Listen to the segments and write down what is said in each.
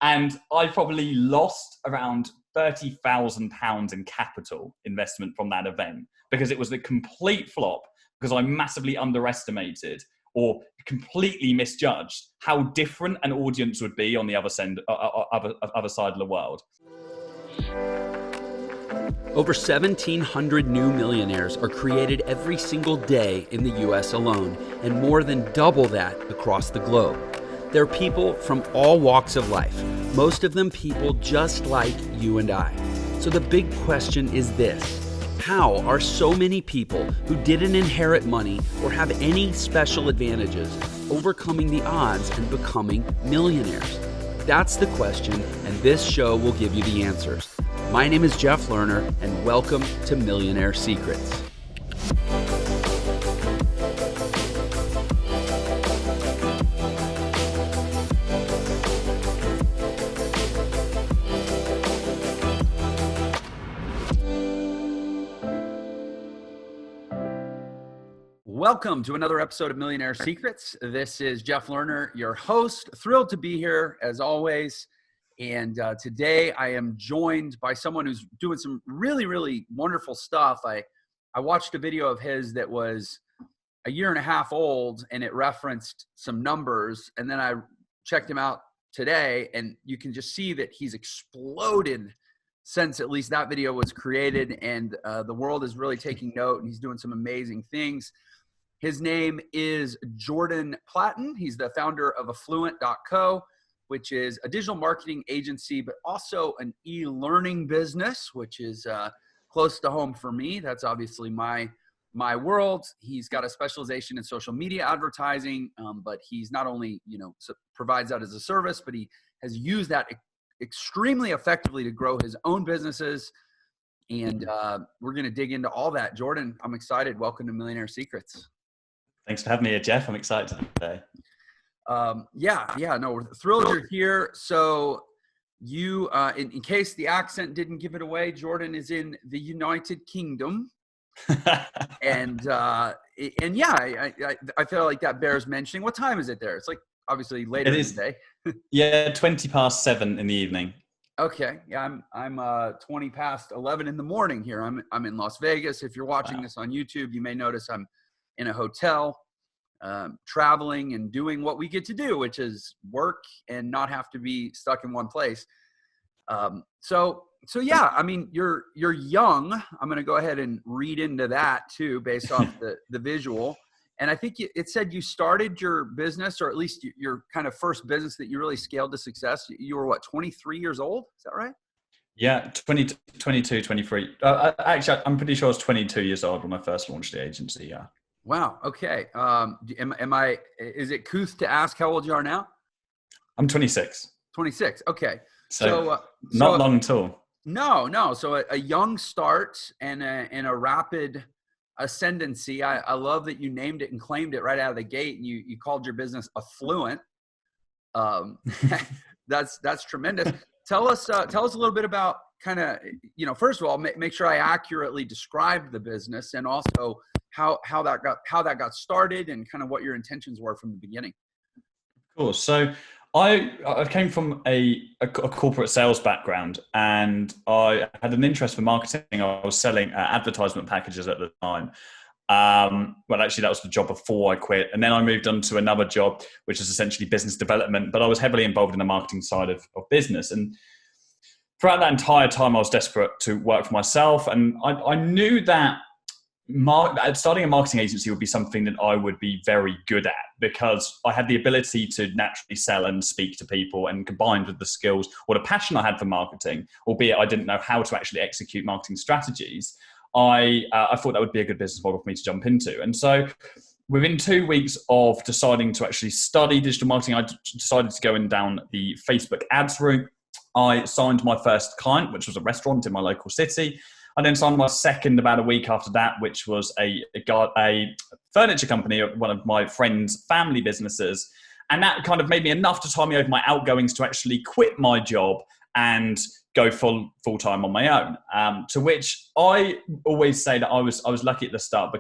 And I probably lost around £30,000 in capital investment from that event because it was a complete flop, because I massively underestimated or completely misjudged how different an audience would be on the other side of the world. Over 1,700 new millionaires are created every single day in the US alone, and more than double that across the globe. They're people from all walks of life, most of them people just like you and I. So the big question is this: how are so many people who didn't inherit money or have any special advantages overcoming the odds and becoming millionaires? That's the question, and this show will give you the answers. My name is Jeff Lerner, and welcome to Millionaire Secrets. Welcome to another episode of Millionaire Secrets. This is Jeff Lerner, your host. Thrilled to be here as always. And today I am joined by someone who's doing some really, really wonderful stuff. I watched a video of his that was a year and a half old, and it referenced some numbers. And then I checked him out today, and you can just see that he's exploded since at least that video was created. And the world is really taking note, and he's doing some amazing things. His name is Jordan Platten. He's the founder of Affluent.co, which is a digital marketing agency, but also an e-learning business, which is close to home for me. That's obviously my world. He's got a specialization in social media advertising, but he's not only, provides that as a service, but he has used that extremely effectively to grow his own businesses. And we're going to dig into all that. Jordan, I'm excited. Welcome to Millionaire Secrets. Thanks for having me here, Jeff. I'm excited today. We're thrilled you're here. So you, in case the accent didn't give it away, Jordan is in the United Kingdom. and I feel like that bears mentioning. What time is it there? It's like obviously later in the day. Yeah, 7:20 in the evening. Okay. Yeah, I'm 20 past 11 in the morning here. I'm in Las Vegas. If you're watching this on YouTube, you may notice I'm in a hotel, traveling and doing what we get to do, which is work and not have to be stuck in one place. So yeah, I mean, you're young. I'm going to go ahead and read into that too, based off the visual. And I think it said you started your business, or at least your kind of first business that you really scaled to success. You were what, 23 years old? Is that right? Yeah, 22, 23. Actually, I'm pretty sure I was 22 years old when I first launched the agency. Yeah. Wow. Okay. Is it couth to ask how old you are now? I'm 26. 26. Okay. So not long at all. No. So a young start and a rapid ascendancy. I love that you named it and claimed it right out of the gate, and you called your business Affluent. That's tremendous. Tell us a little bit about kind of, first of all, make sure I accurately described the business, and also how that got started and kind of what your intentions were from the beginning. Cool. So I came from a corporate sales background, and I had an interest for marketing. I was selling advertisement packages at the time. Well, actually, that was the job before I quit. And then I moved on to another job, which is essentially business development, but I was heavily involved in the marketing side of business. And throughout that entire time, I was desperate to work for myself. And I knew that starting a marketing agency would be something that I would be very good at, because I had the ability to naturally sell and speak to people, and combined with the skills or the passion I had for marketing, albeit I didn't know how to actually execute marketing strategies, I thought that would be a good business model for me to jump into. And so within 2 weeks of deciding to actually study digital marketing, I decided to go down the Facebook ads route. I signed my first client, which was a restaurant in my local city. I then signed my second about a week after that, which was a furniture company, one of my friend's family businesses. And that kind of made me enough to tie me over my outgoings to actually quit my job and go full-time on my own. To which I always say that I was lucky at the start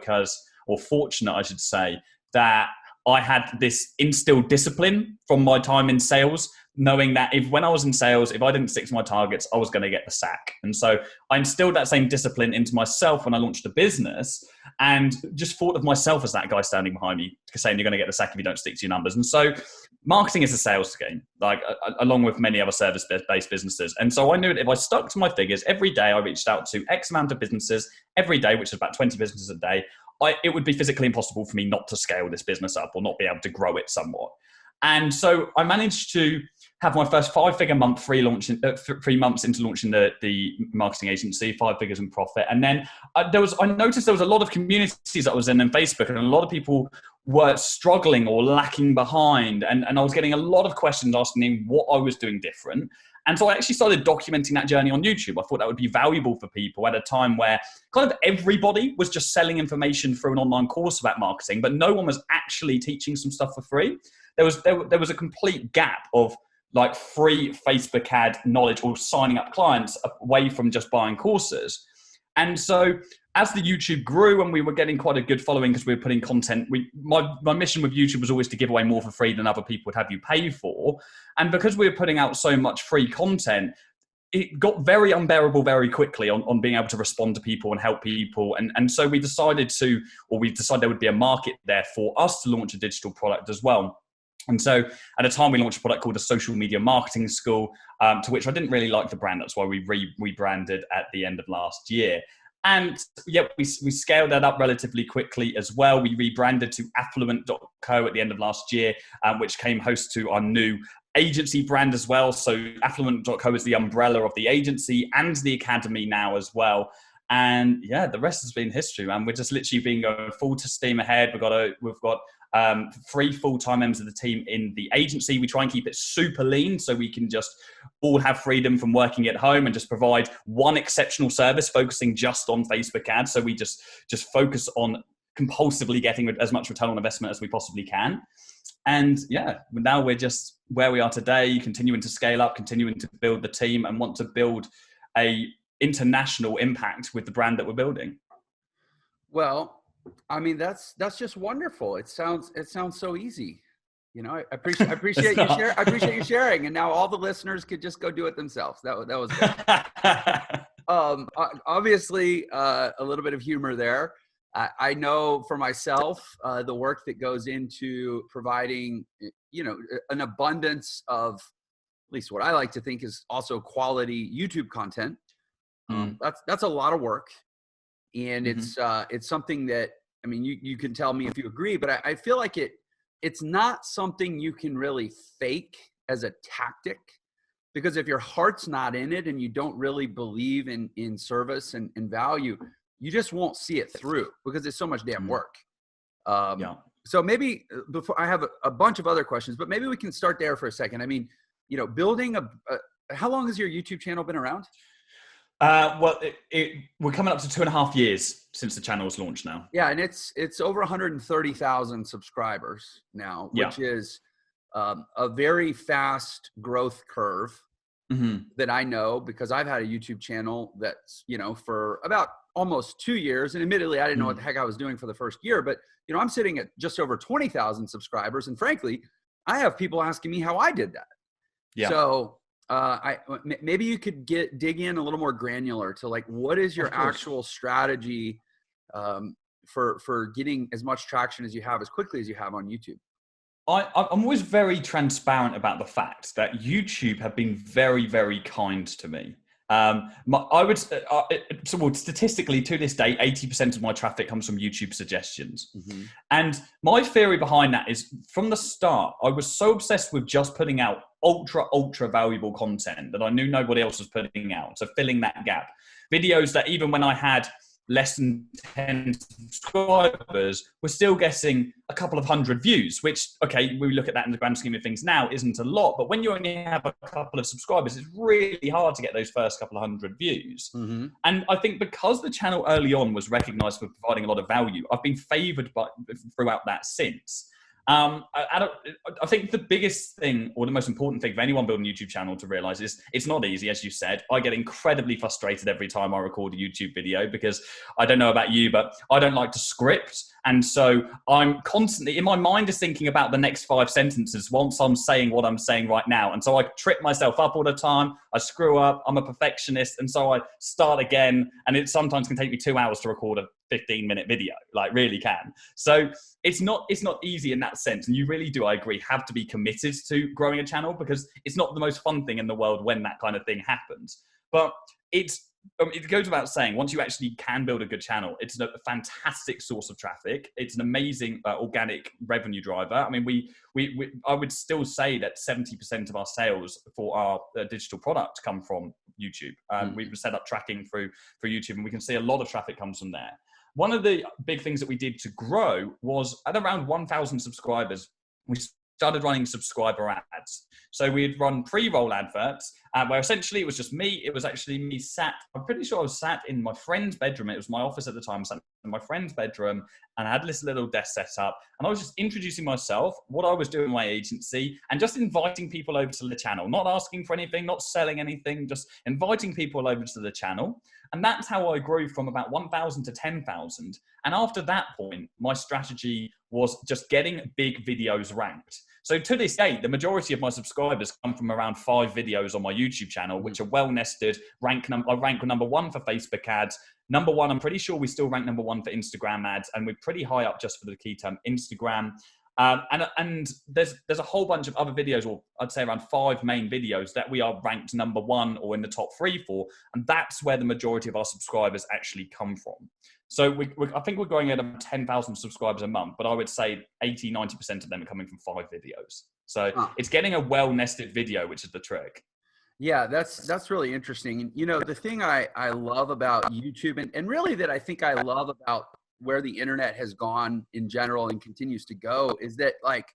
or fortunate, I should say, that I had this instilled discipline from my time in sales knowing that when I was in sales, if I didn't stick to my targets, I was going to get the sack. And so I instilled that same discipline into myself when I launched a business, and just thought of myself as that guy standing behind me saying you're going to get the sack if you don't stick to your numbers. And so marketing is a sales game, like along with many other service-based businesses. And so I knew that if I stuck to my figures every day, I reached out to X amount of businesses every day, which is about 20 businesses a day, it would be physically impossible for me not to scale this business up or not be able to grow it somewhat. And so I managed to have my first 5-figure month 3 months into launching the marketing agency, 5 figures in profit. And then I noticed there was a lot of communities that I was in Facebook, and a lot of people were struggling or lacking behind. And I was getting a lot of questions asking me what I was doing different. And so I actually started documenting that journey on YouTube. I thought that would be valuable for people at a time where kind of everybody was just selling information through an online course about marketing, but no one was actually teaching some stuff for free. There was a complete gap of like free Facebook ad knowledge or signing up clients away from just buying courses. And so as the YouTube grew and we were getting quite a good following because we were putting content, my mission with YouTube was always to give away more for free than other people would have you pay for. And because we were putting out so much free content, it got very unbearable very quickly on being able to respond to people and help people. And so we decided there would be a market there for us to launch a digital product as well. And so at a time we launched a product called a social media marketing school, to which I didn't really like the brand. That's why we rebranded at the end of last year. And yeah, we scaled that up relatively quickly as well. We rebranded to Affluent.co at the end of last year, which came host to our new agency brand as well. So Affluent.co is the umbrella of the agency and the academy now as well. And yeah, the rest has been history, man. We're just literally been going full to steam ahead. We've got 3 full-time members of the team in the agency. We try and keep it super lean so we can just all have freedom from working at home and just provide one exceptional service focusing just on Facebook ads. So we just focus on compulsively getting as much return on investment as we possibly can. And yeah, now we're just where we are today, continuing to scale up, continuing to build the team, and want to build a international impact with the brand that we're building. Well, I mean, that's just wonderful. It sounds so easy. You know, I appreciate you sharing. I appreciate you sharing. And now all the listeners could just go do it themselves. That was good. Obviously, a little bit of humor there. I know for myself, the work that goes into providing, an abundance of, at least what I like to think is also quality YouTube content. That's a lot of work. And it's something that, I mean, you can tell me if you agree, but I feel like it's not something you can really fake as a tactic, because if your heart's not in it and you don't really believe in service and value, you just won't see it through because it's so much damn work. So maybe before I have a bunch of other questions, but maybe we can start there for a second. I mean, building how long has your YouTube channel been around? Well, we're coming up to 2.5 years since the channel was launched now. Yeah, and it's over 130,000 subscribers now, which is a very fast growth curve that I know, because I've had a YouTube channel that's, for about almost 2 years. And admittedly, I didn't know what the heck I was doing for the first year, but, I'm sitting at just over 20,000 subscribers. And frankly, I have people asking me how I did that. Yeah. So maybe you could dig in a little more granular to like, what is your actual strategy for getting as much traction as you have as quickly as you have on YouTube? I'm always very transparent about the fact that YouTube have been very, very kind to me. Statistically to this day, 80% of my traffic comes from YouTube suggestions. And my theory behind that is, from the start, I was so obsessed with just putting out ultra valuable content that I knew nobody else was putting out. So filling that gap. Videos that even when I had less than 10 subscribers, we're still getting a couple of hundred views, which, okay, we look at that in the grand scheme of things now, isn't a lot. But when you only have a couple of subscribers, it's really hard to get those first couple of hundred views. And I think because the channel early on was recognized for providing a lot of value, I've been favored throughout that since. I think the biggest thing, or the most important thing for anyone building a YouTube channel to realize is it's not easy, as you said. I get incredibly frustrated every time I record a YouTube video because I don't know about you, but I don't like to script. And so I'm constantly, in my mind is thinking about the next 5 sentences once I'm saying what I'm saying right now. And so I trip myself up all the time. I screw up. I'm a perfectionist. And so I start again. And it sometimes can take me 2 hours to record a 15-minute video, like really can. So it's not easy in that sense. And you really do, I agree, have to be committed to growing a channel because it's not the most fun thing in the world when that kind of thing happens. But it goes without saying, once you actually can build a good channel, it's a fantastic source of traffic. It's an amazing organic revenue driver. I mean, I would still say that 70% of our sales for our digital product come from YouTube. We've set up tracking through YouTube, and we can see a lot of traffic comes from there. One of the big things that we did to grow was at around 1,000 subscribers, we started running subscriber ads. So we'd run pre-roll adverts where essentially it was just me. It was actually me I'm pretty sure I was sat in my friend's bedroom. It was my office at the time, sat in my friend's bedroom, and I had this little desk set up. And I was just introducing myself, what I was doing in my agency, and just inviting people over to the channel, not asking for anything, not selling anything, just inviting people over to the channel. And that's how I grew from about 1,000 to 10,000. And after that point, my strategy was just getting big videos ranked. So to this day, the majority of my subscribers come from around 5 videos on my YouTube channel, which are well nested. I rank number 1 for Facebook ads. Number 1, I'm pretty sure we still rank number 1 for Instagram ads, and we're pretty high up just for the key term Instagram. And there's a whole bunch of other videos, or I'd say around 5 main videos that we are ranked number 1 or in the top 3 for, and that's where the majority of our subscribers actually come from. So I think we're growing at about 10,000 subscribers a month, but I would say 80-90% of them are coming from 5 videos. So it's getting a well-nested video, which is the trick. Yeah, that's really interesting. You know, the thing I love about YouTube, and really that I think I love about where the internet has gone in general and continues to go, is that like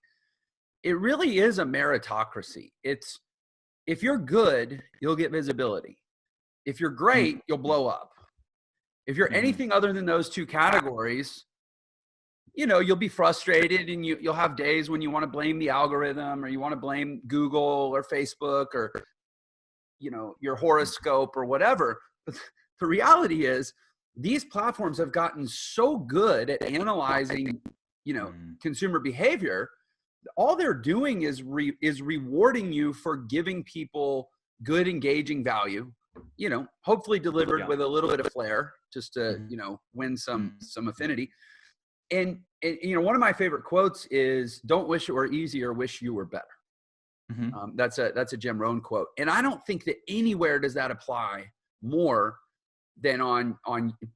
it really is a meritocracy. It's, if you're good, you'll get visibility. If you're great, you'll blow up. If you're anything other than those 2 categories, you know, you'll be frustrated, and you'll have days when you want to blame the algorithm, or you want to blame Google or Facebook, or, you know, your horoscope or whatever. But the reality is, these platforms have gotten so good at analyzing, you know, consumer behavior. All they're doing is rewarding you for giving people good, engaging value, you know, hopefully delivered with a little bit of flair, just to, you know, win some affinity. And, you know, one of my favorite quotes is, "Don't wish it were easier, wish you were better." That's a Jim Rohn quote. And I don't think that anywhere does that apply more than on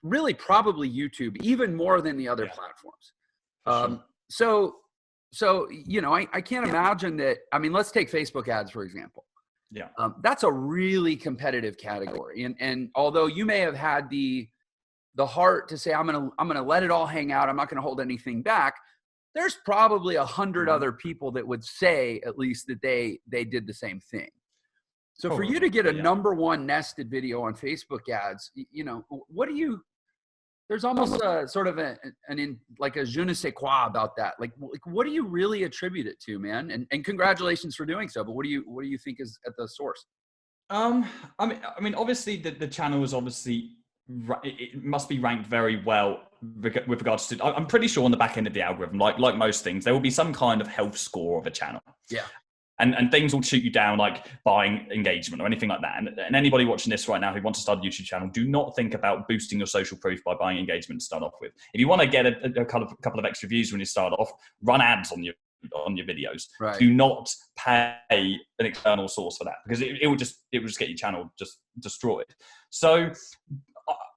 really probably YouTube, even more than the other platforms. So, you know, I can't imagine that. I mean, let's take Facebook ads, for example. Yeah. That's a really competitive category. And although you may have had the heart to say, I'm going to let it all hang out, I'm not going to hold anything back, there's probably 100 other people that would say at least that they did the same thing. So for you to get a number 1 nested video on Facebook ads, you know, there's almost a sort of like a je ne sais quoi about that. Like what do you really attribute it to, man? And congratulations for doing so, but what do you think is at the source? I mean, obviously the channel is obviously, it must be ranked very well with regards to, I'm pretty sure on the back end of the algorithm, like most things, there will be some kind of health score of a channel. Yeah. And things will shoot you down, like buying engagement or anything like that. And anybody watching this right now who wants to start a YouTube channel, do not think about boosting your social proof by buying engagement to start off with. If you want to get a couple of extra views when you start off, run ads on your videos. Right. Do not pay an external source for that, because it will just get your channel just destroyed. So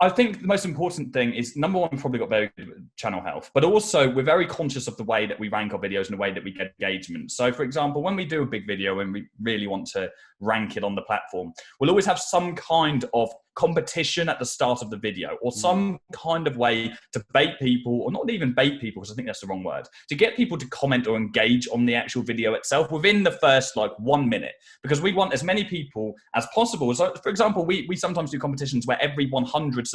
I think the most important thing is, number 1, we've probably got very good channel health, but also we're very conscious of the way that we rank our videos and the way that we get engagement. So for example, when we do a big video and we really want to rank it on the platform, we'll always have some kind of competition at the start of the video, or some kind of way to bait people, or not even bait people, because I think that's the wrong word, to get people to comment or engage on the actual video itself within the first like 1 minute, because we want as many people as possible. So for example, we sometimes do competitions where every 100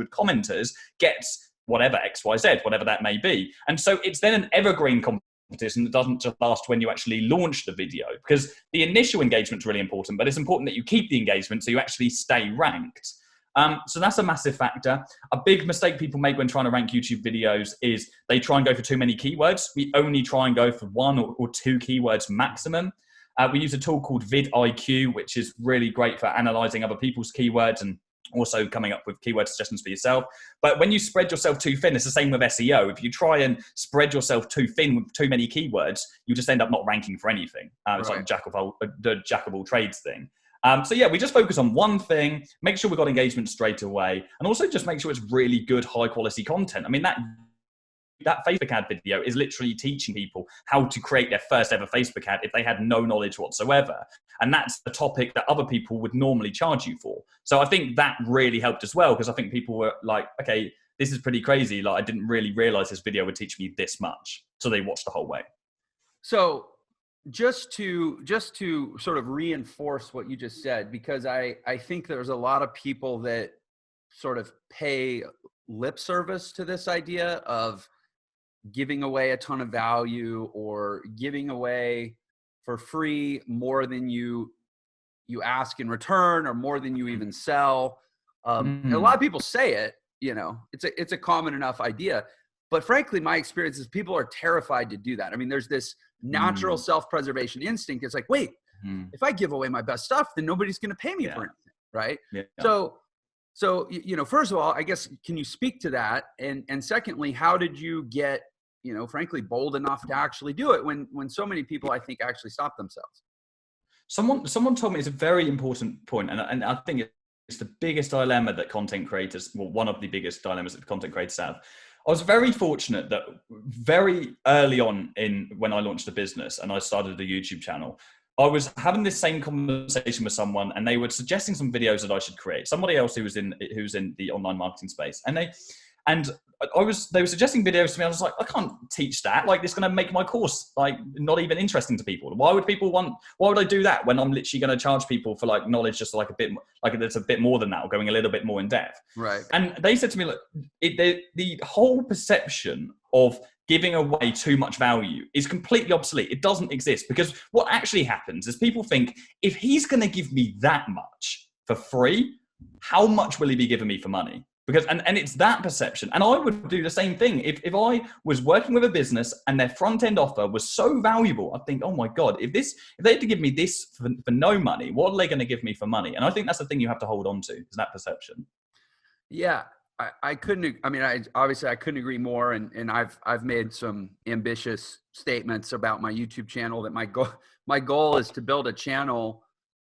commenters gets whatever XYZ, whatever that may be. And so it's then an evergreen competition and it doesn't just last when you actually launch the video, because the initial engagement is really important, but it's important that you keep the engagement so you actually stay ranked. So that's a massive factor. A big mistake people make when trying to rank YouTube videos is they try and go for too many keywords. We only try and go for 1 or 2 keywords maximum. We use a tool called vidIQ, which is really great for analyzing other people's keywords and also coming up with keyword suggestions for yourself. But when you spread yourself too thin, it's the same with SEO. If you try and spread yourself too thin with too many keywords, you just end up not ranking for anything. It's like the jack of all trades thing. So yeah, we just focus on one thing, make sure we've got engagement straight away, and also just make sure it's really good, high quality content. I mean, that Facebook ad video is literally teaching people how to create their first ever Facebook ad if they had no knowledge whatsoever. And that's the topic that other people would normally charge you for. So I think that really helped as well, because I think people were like, okay, this is pretty crazy. Like, I didn't really realize this video would teach me this much. So they watched the whole way. So just to sort of reinforce what you just said, because I think there's a lot of people that sort of pay lip service to this idea of giving away a ton of value or giving away for free more than you ask in return, or more than you even sell. And a lot of people say it, it's a common enough idea, but frankly, my experience is people are terrified to do that. I mean, there's this natural self-preservation instinct. It's like, wait, if I give away my best stuff, then nobody's going to pay me for anything. Right. Yeah. So, first of all, I guess, can you speak to that? And secondly, how did you get, frankly, bold enough to actually do it when so many people, I think, actually stop themselves? Someone told me it's a very important point, and I think it's the biggest dilemma that content creators, well, one of the biggest dilemmas that content creators have. I was very fortunate that very early on when I launched the business and I started the YouTube channel, I was having this same conversation with someone, and they were suggesting some videos that I should create. Somebody else who's in the online marketing space, and they were suggesting videos to me. I was like, I can't teach that. Like, it's going to make my course like not even interesting to people. Why would I do that when I'm literally going to charge people for like knowledge just like a bit, like it's a bit more than that, or going a little bit more in depth. Right. And they said to me, look, the whole perception of giving away too much value is completely obsolete. It doesn't exist, because what actually happens is people think, if he's going to give me that much for free, how much will he be giving me for money? Because, and it's that perception. And I would do the same thing. If I was working with a business and their front end offer was so valuable, I'd think, oh my God, if they had to give me this for no money, what are they going to give me for money? And I think that's the thing you have to hold on to, is that perception. Yeah, I couldn't, I couldn't agree more. And I've made some ambitious statements about my YouTube channel that my goal is to build a channel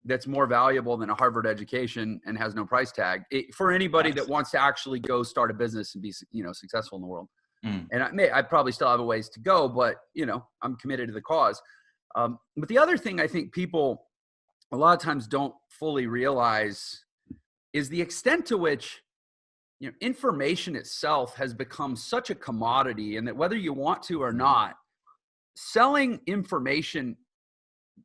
that's more valuable than a Harvard education and has no price tag for anybody that wants to actually go start a business and be, successful in the world. And I probably still have a ways to go, but I'm committed to the cause. But the other thing I think people a lot of times don't fully realize is the extent to which, information itself has become such a commodity, and that whether you want to or not, selling information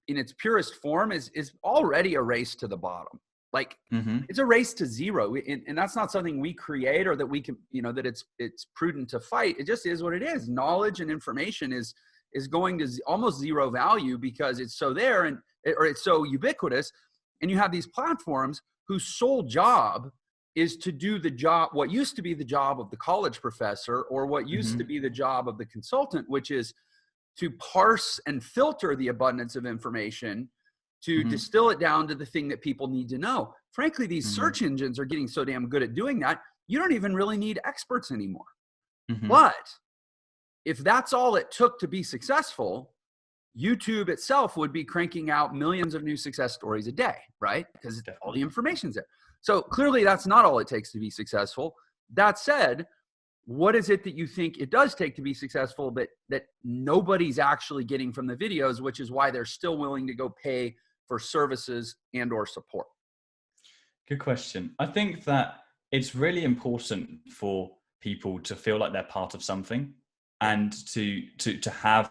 in its purest form is already a race to the bottom. Like, it's a race to zero. And that's not something we create, or that we can, that it's prudent to fight. It just is what it is. Knowledge and information is going to almost zero value, because it's so there, or it's so ubiquitous. And you have these platforms whose sole job is to do the job, what used to be the job of the college professor, or what used to be the job of the consultant, which is to parse and filter the abundance of information to distill it down to the thing that people need to know. Frankly, these search engines are getting so damn good at doing that, you don't even really need experts anymore. But if that's all it took to be successful, YouTube itself would be cranking out millions of new success stories a day, right? Because all the information's there. So clearly that's not all it takes to be successful. That said, what is it that you think it does take to be successful that nobody's actually getting from the videos, which is why they're still willing to go pay for services and or support? Good question. I think that it's really important for people to feel like they're part of something, and to have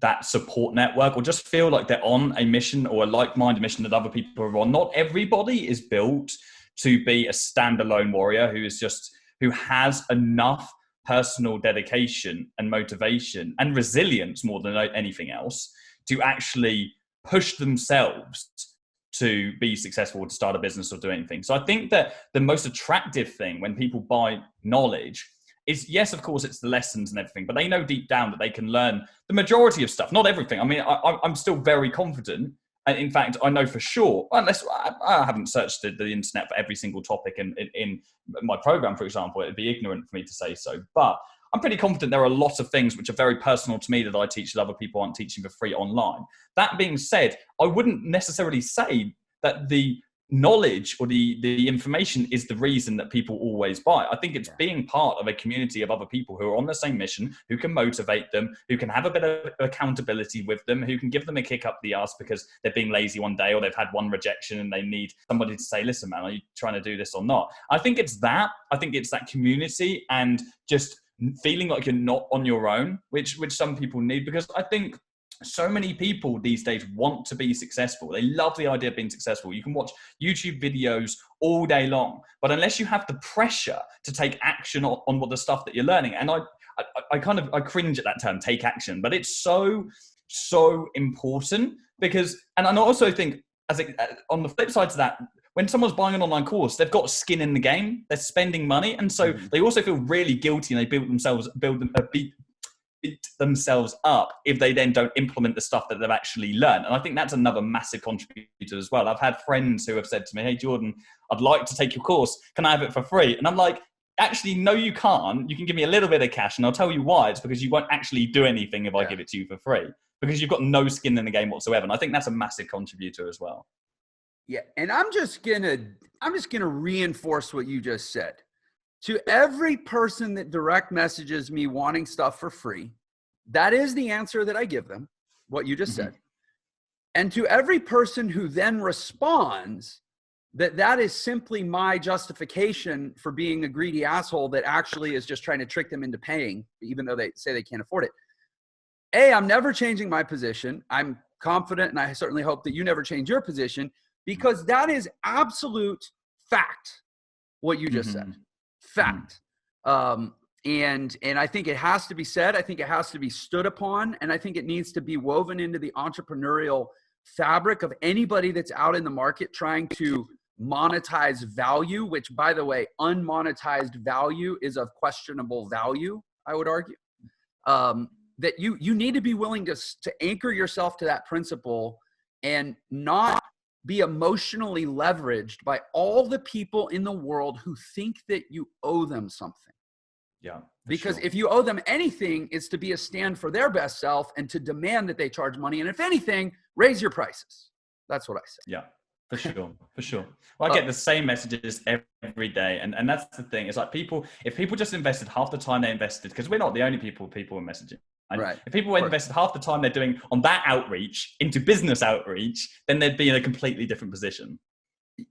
that support network, or just feel like they're on a mission or a like-minded mission that other people are on. Not everybody is built to be a standalone warrior who has enough personal dedication and motivation and resilience more than anything else to actually push themselves to be successful or to start a business or do anything. So I think that the most attractive thing when people buy knowledge is, yes, of course, it's the lessons and everything, but they know deep down that they can learn the majority of stuff, not everything. I mean, I'm still very confident. And in fact, I know for sure, unless I haven't searched the internet for every single topic in my program, for example, it'd be ignorant for me to say so. But I'm pretty confident there are a lot of things which are very personal to me that I teach that other people aren't teaching for free online. That being said, I wouldn't necessarily say that the knowledge or the information is the reason that people always buy. I think it's being part of a community of other people who are on the same mission, who can motivate them, who can have a bit of accountability with them, who can give them a kick up the ass because they're being lazy one day or they've had one rejection and they need somebody to say, listen, man, are you trying to do this or not? I think it's that. I think it's that community and just feeling like you're not on your own, which some people need, because I think so many people these days want to be successful. They love the idea of being successful. You can watch YouTube videos all day long, but unless you have the pressure to take action on what the stuff that you're learning, and I cringe at that term, take action, but it's so important because, and I also think on the flip side to that, when someone's buying an online course, they've got skin in the game. They're spending money, and so they also feel really guilty, and they beat themselves up if they then don't implement the stuff that they've actually learned. And I think that's another massive contributor as well. I've had friends who have said to me, hey, Jordan, I'd like to take your course. Can I have it for free? And I'm like, actually, no, you can't. You can give me a little bit of cash and I'll tell you why. It's because you won't actually do anything if I give it to you for free, because you've got no skin in the game whatsoever. And I think that's a massive contributor as well. Yeah. And I'm just gonna reinforce what you just said. To every person that direct messages me wanting stuff for free, that is the answer that I give them, what you just said. And to every person who then responds that is simply my justification for being a greedy asshole that actually is just trying to trick them into paying, even though they say they can't afford it. I'm never changing my position. I'm confident, and I certainly hope that you never change your position, because that is absolute fact, what you just said. Fact. And I think it has to be said. I think it has to be stood upon. And I think it needs to be woven into the entrepreneurial fabric of anybody that's out in the market trying to monetize value, which, by the way, unmonetized value is of questionable value, I would argue. That you need to be willing to anchor yourself to that principle and not be emotionally leveraged by all the people in the world who think that you owe them something. Yeah. Because if you owe them anything, it's to be a stand for their best self and to demand that they charge money. And if anything, raise your prices. That's what I say. Yeah, for sure. For sure. Well, I get the same messages every day. And that's the thing. It's like if people just invested half the time they invested, because we're not the only people are messaging. Right. If people invested half the time they're doing on that outreach into business outreach, then they'd be in a completely different position.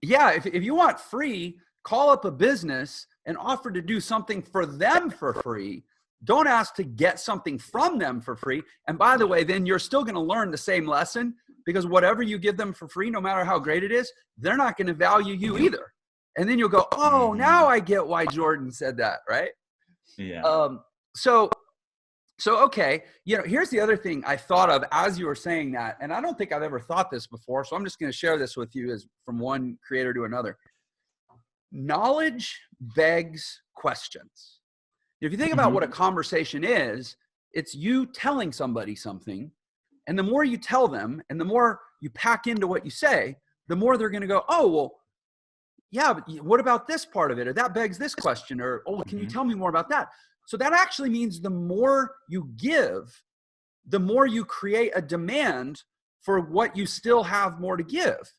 Yeah. If you want free, call up a business and offer to do something for them for free. Don't ask to get something from them for free. And by the way, then you're still going to learn the same lesson, because whatever you give them for free, no matter how great it is, they're not going to value you either. And then you'll go, oh, now I get why Jordan said that. Right. Yeah. So, okay, here's the other thing I thought of as you were saying that, and I don't think I've ever thought this before, so I'm just going to share this with you as from one creator to another. Knowledge begs questions. If you think about what a conversation is, it's you telling somebody something, and the more you tell them and the more you pack into what you say, the more they're going to go, oh, well, yeah, but what about this part of it? Or that begs this question, or, oh, can you tell me more about that? So that actually means the more you give, the more you create a demand for what you still have more to give.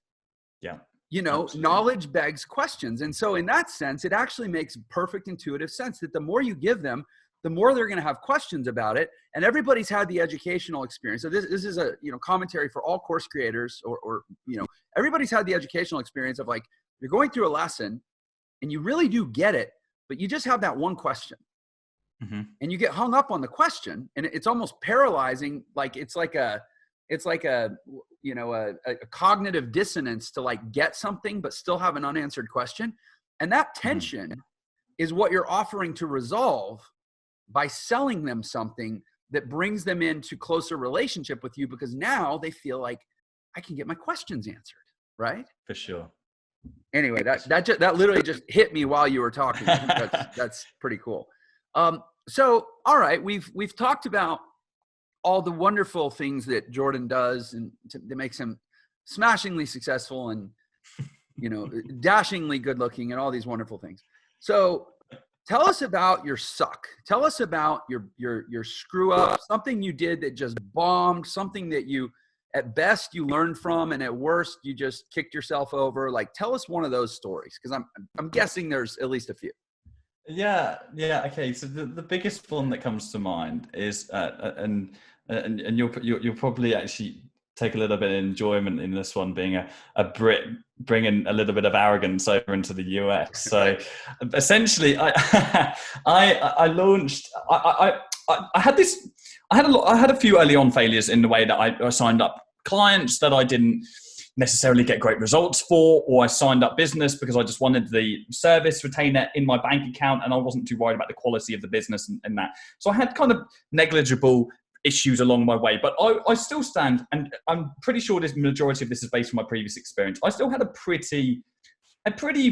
Yeah. Absolutely. Knowledge begs questions. And so in that sense, it actually makes perfect intuitive sense that the more you give them, the more they're going to have questions about it. And everybody's had the educational experience. So this is a commentary for all course creators, or everybody's had the educational experience of, like, you're going through a lesson and you really do get it, but you just have that one question. And you get hung up on the question, and it's almost paralyzing. Like it's like a cognitive dissonance to, like, get something but still have an unanswered question. And that tension is what you're offering to resolve by selling them something that brings them into closer relationship with you, because now they feel like I can get my questions answered, right? For sure. Anyway, that literally just hit me while you were talking. I think that's pretty cool. So, all right, we've talked about all the wonderful things that Jordan does and that makes him smashingly successful and, dashingly good looking and all these wonderful things. So tell us about your suck. Tell us about your screw up, something you did that just bombed, something that you, at best, you learned from, and at worst, you just kicked yourself over. Like, tell us one of those stories, because I'm guessing there's at least a few. Yeah. Okay. So the biggest one that comes to mind is, and you'll probably actually take a little bit of enjoyment in this one, being a Brit, bringing a little bit of arrogance over into the US. So essentially, I launched. I had this. I had a few early on failures in the way that I signed up clients that I didn't necessarily get great results for, or I signed up business because I just wanted the service retainer in my bank account and I wasn't too worried about the quality of the business and that. So I had kind of negligible issues along my way, but I still stand, and I'm pretty sure this majority of this is based on my previous experience. I still had a pretty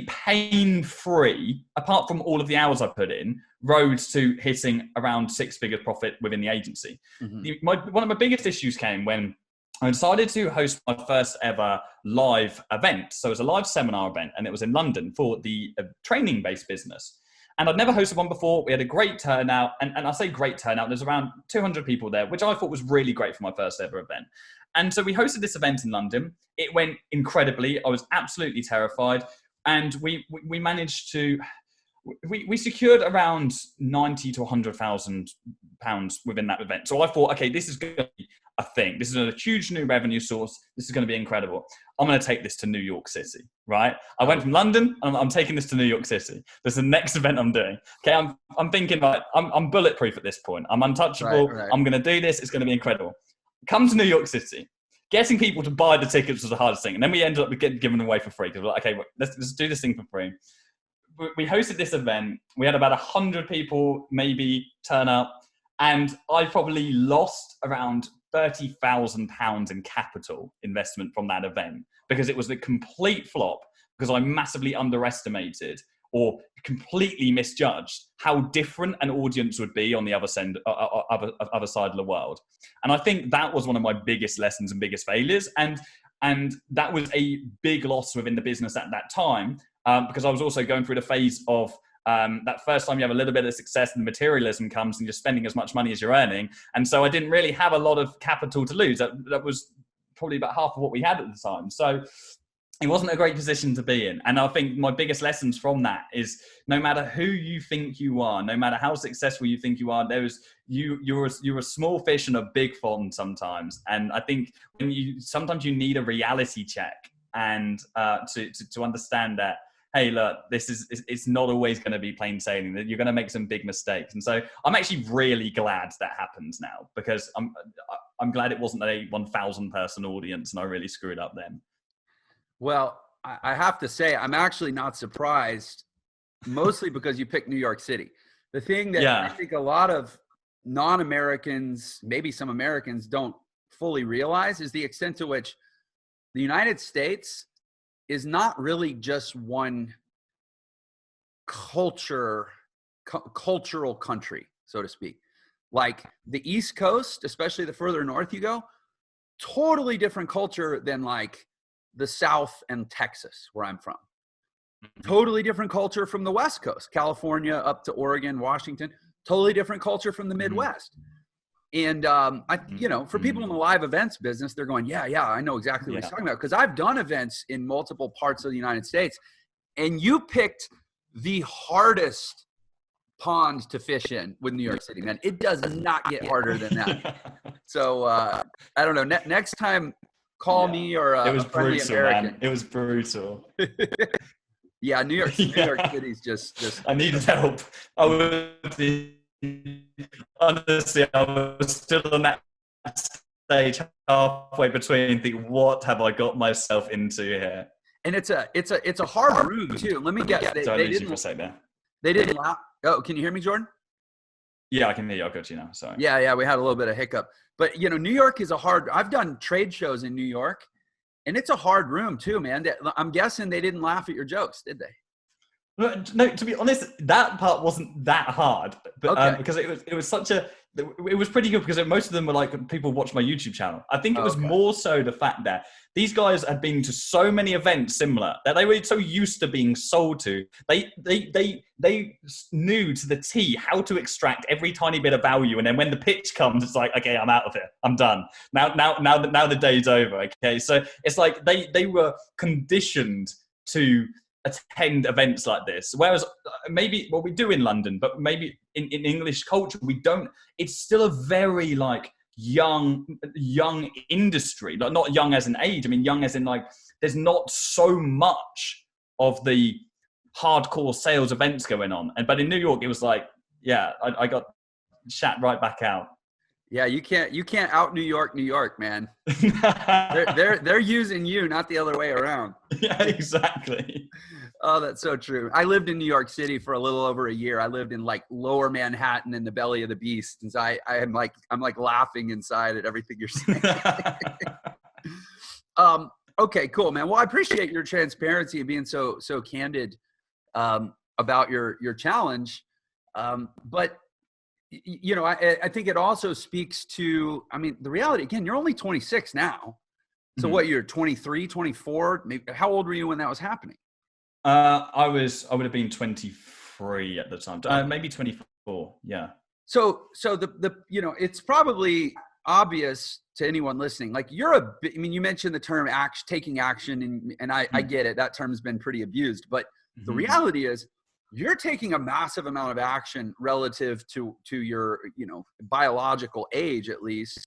pain-free, apart from all of the hours I put in, road to hitting around six-figure profit within the agency. Mm-hmm. One of my biggest issues came when I decided to host my first ever live event. So it was a live seminar event, and it was in London for the training-based business. And I'd never hosted one before. We had a great turnout, and I say great turnout, there's around 200 people there, which I thought was really great for my first ever event. And so we hosted this event in London. It went incredibly. I was absolutely terrified. And we managed to, we secured around 90 to 100,000 pounds within that event. So I thought, okay, this is going to be a thing. This is a huge new revenue source. This is going to be incredible. I'm going to take this to New York City, right? I went from London and I'm taking this to New York City. This is the next event I'm doing. Okay, I'm thinking like, I'm bulletproof at this point. I'm untouchable. Right. I'm going to do this. It's going to be incredible. Come to New York City. Getting people to buy the tickets was the hardest thing. And then we ended up getting given away for free. Because we're like, okay, let's do this thing for free. We hosted this event. We had about 100 people maybe turn up. And I probably lost around £30,000 in capital investment from that event, because it was a complete flop, because I massively underestimated or completely misjudged how different an audience would be on the other side of the world. And I think that was one of my biggest lessons and biggest failures. And that was a big loss within the business at that time, because I was also going through the phase of that first time you have a little bit of success and materialism comes and you're spending as much money as you're earning. And so I didn't really have a lot of capital to lose. That was probably about half of what we had at the time. So it wasn't a great position to be in. And I think my biggest lessons from that is, no matter who you think you are, no matter how successful you think you are, you're a small fish in a big pond sometimes. And I think sometimes you need a reality check and to understand that, hey, look, it's not always going to be plain sailing, that you're going to make some big mistakes. And so I'm actually really glad that happens now, because I'm glad it wasn't a 1,000 person audience and I really screwed up then. Well, I have to say, I'm actually not surprised, mostly because you picked New York City. The thing that I think a lot of non-Americans, maybe some Americans, don't fully realize is the extent to which the United States is not really just one cultural country, so to speak. Like the East Coast, especially the further north you go, totally different culture than like the South and Texas, where I'm from. Totally different culture from the West Coast, California up to Oregon, Washington. Totally different culture from the Midwest. And for people in the live events business, they're going, yeah, I know exactly what he's talking about, because I've done events in multiple parts of the United States, and you picked the hardest pond to fish in with New York City, man. It does not get harder than that. So I don't know. Next time, call me or it was a friendly brutal, American. Man. It was brutal. Yeah, New York City's just. I needed help. Honestly, I was still on that stage halfway between thinking, what have I got myself into here? And it's a hard room too. Let me guess. They didn't laugh. Oh, can you hear me, Jordan? Yeah, I can hear you. I've got you now. Sorry. Yeah, we had a little bit of hiccup. But, New York is I've done trade shows in New York, and it's a hard room too, man. I'm guessing they didn't laugh at your jokes, did they? No, to be honest, that part wasn't that hard, but Okay. because it was pretty good because most of them were like people watch my YouTube channel. I think it was Okay. more so the fact that these guys had been to so many events similar that they were so used to being sold to. They knew to the T how to extract every tiny bit of value, and then when the pitch comes, it's like, okay, I'm out of here. I'm done. Now the day's over. Okay, so it's like they were conditioned to attend events like this, whereas maybe what we do in London, but maybe in English culture we don't. It's still a very like young industry, like not young as in age, I mean young as in like there's not so much of the hardcore sales events going on. But in New York it was like, yeah, I got shat right back out. Yeah, you can't out New York, man. They're using you, not the other way around. Yeah, exactly. Oh, that's so true. I lived in New York City for a little over a year. I lived in like lower Manhattan in the belly of the beast. And so I'm like laughing inside at everything you're saying. Okay, cool, man. Well, I appreciate your transparency and being so candid about your challenge. But I think it also speaks to, I mean, the reality, again, you're only 26 now. So what, you're 23, 24? How old were you when that was happening? I would have been 23 at the time, maybe 24. Yeah. So the it's probably obvious to anyone listening. Like you mentioned the term taking action, and I get it. That term's been pretty abused, but the reality is you're taking a massive amount of action relative to your, biological age, at least.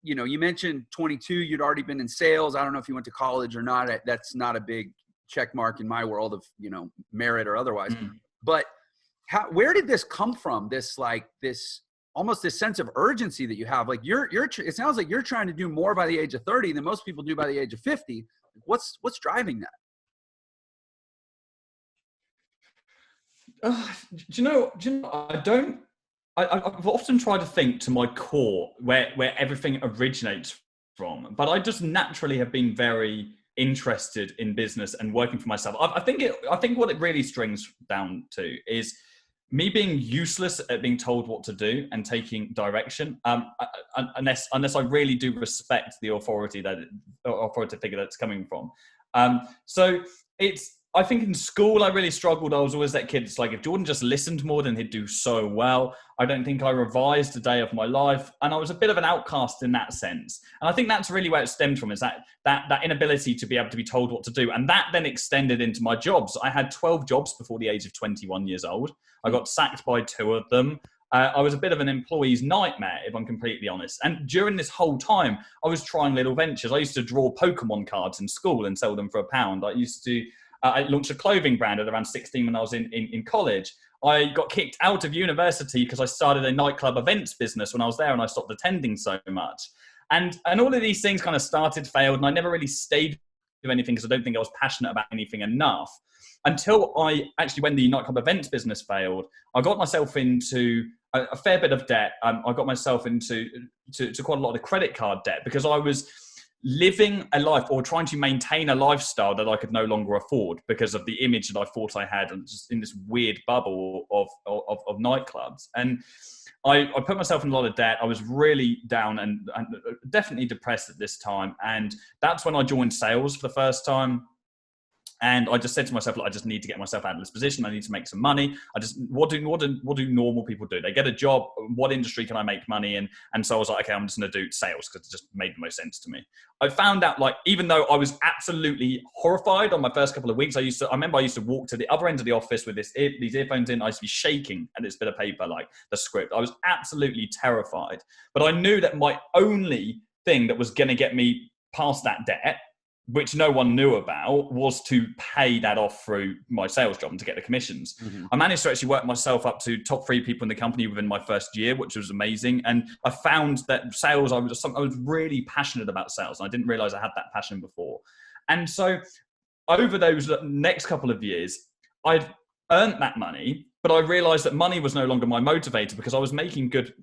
You mentioned 22, you'd already been in sales. I don't know if you went to college or not. That's not a big check mark in my world of, merit or otherwise. But where did this come from? This almost this sense of urgency that you have, like it sounds like you're trying to do more by the age of 30 than most people do by the age of 50. What's driving that? Do you know, I've often tried to think to my core where everything originates from, but I just naturally have been very interested in business and working for myself. I think what it really strings down to is me being useless at being told what to do and taking direction, unless I really do respect the authority figure that's coming from. So I think in school I really struggled. I was always that kid. It's like if Jordan just listened more, then he'd do so well. I don't think I revised a day of my life, and I was a bit of an outcast in that sense. And I think that's really where it stemmed from, is that inability to be able to be told what to do. And that then extended into my jobs. I had 12 jobs before the age of 21 years old. I got sacked by 2 of them. I was a bit of an employee's nightmare, if I'm completely honest. And during this whole time, I was trying little ventures. I used to draw Pokemon cards in school and sell them for £1. I launched a clothing brand at around 16 when I was in college. I got kicked out of university because I started a nightclub events business when I was there, and I stopped attending so much. And all of these things kind of started, failed, and I never really stayed with anything because I don't think I was passionate about anything enough. Until when the nightclub events business failed, I got myself into a fair bit of debt. I got myself into quite a lot of credit card debt because I was living a life or trying to maintain a lifestyle that I could no longer afford because of the image that I thought I had, and just in this weird bubble of nightclubs. And I put myself in a lot of debt. I was really down and definitely depressed at this time. And that's when I joined sales for the first time. And I just said to myself, I just need to get myself out of this position. I need to make some money. What do normal people do? They get a job. What industry can I make money in? And so I was like, okay, I'm just going to do sales because it just made the most sense to me. I found out, even though I was absolutely horrified on my first couple of weeks, I remember I used to walk to the other end of the office with these earphones in. I used to be shaking at this bit of paper, like the script. I was absolutely terrified. But I knew that my only thing that was going to get me past that debt, which no one knew about, was to pay that off through my sales job and to get the commissions. I managed to actually work myself up to top 3 people in the company within my first year, which was amazing. And I found that sales, I was really passionate about sales. And I didn't realize I had that passion before. And so over those next couple of years, I'd earned that money. but I realized that money was no longer my motivator because I was making good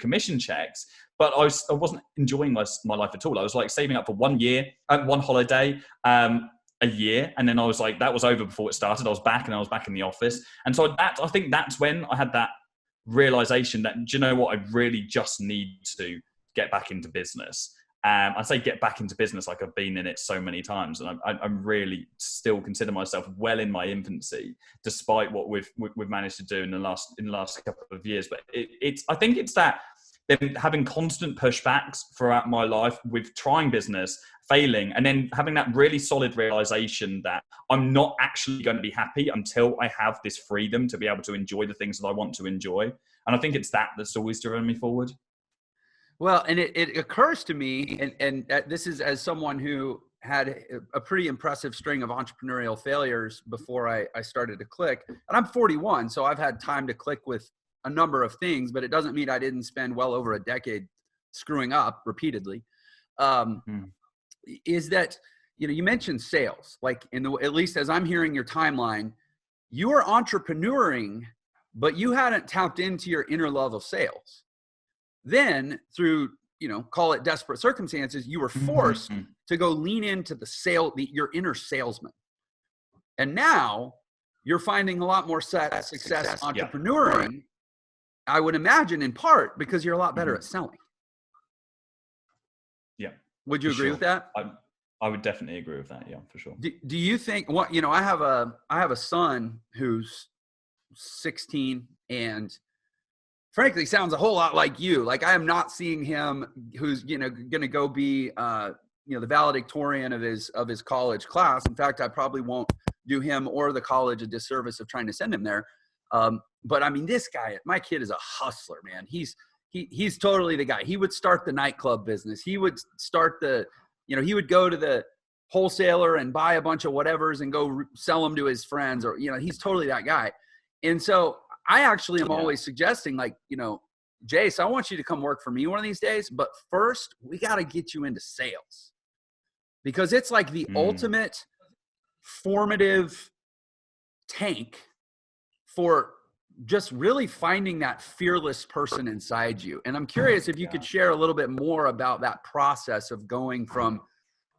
commission checks, but I wasn't enjoying my life at all. I was like saving up for 1 year, one holiday, a year, and then I was like, that was over before it started. I was back, and I was back in the office, and so I think that's when I had that realization that, do you know what, I really just need to get back into business. I say get back into business like I've been in it so many times, and I'm really still consider myself well in my infancy, despite what we've managed to do in the last couple of years. But I think it's that then having constant pushbacks throughout my life with trying business, failing, and then having that really solid realization that I'm not actually going to be happy until I have this freedom to be able to enjoy the things that I want to enjoy. And I think it's that's always driven me forward. Well, and it occurs to me, and this is as someone who had a pretty impressive string of entrepreneurial failures before I started to click. And I'm 41, so I've had time to click with a number of things, but it doesn't mean I didn't spend well over a decade screwing up repeatedly. Is that, you mentioned sales, like at least as I'm hearing your timeline, you are entrepreneuring, but you hadn't tapped into your inner love of sales. Then through, call it desperate circumstances, you were forced to go lean into your inner salesman. And now you're finding a lot more success entrepreneuring, I would imagine in part because you're a lot better at selling. Yeah. Would you agree with that? I would definitely agree with that. Yeah, for sure. Do you think I have a son who's 16 and frankly sounds a whole lot like you. Like, I am not seeing him who's, going to go be, the valedictorian of his college class. In fact, I probably won't do him or the college a disservice of trying to send him there. But I mean, this guy, my kid is a hustler, man. He's totally the guy. He would start the nightclub business. He would start he would go to the wholesaler and buy a bunch of whatevers and go sell them to his friends, or, he's totally that guy. And so I actually am always suggesting, like, Jace, I want you to come work for me one of these days, but first we got to get you into sales, because it's like the ultimate formative tank for just really finding that fearless person inside you. And I'm curious if you could share a little bit more about that process of going from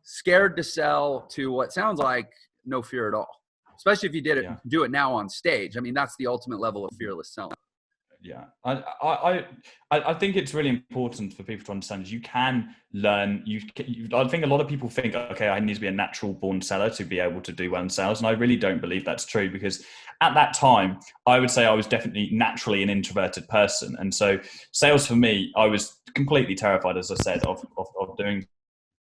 scared to sell to what sounds like no fear at all. Especially if you do it now on stage. I mean, that's the ultimate level of fearless selling. Yeah, I think it's really important for people to understand you can learn. I think a lot of people think, okay, I need to be a natural born seller to be able to do well in sales, and I really don't believe that's true, because at that time, I would say I was definitely naturally an introverted person, and so sales for me, I was completely terrified, as I said, of doing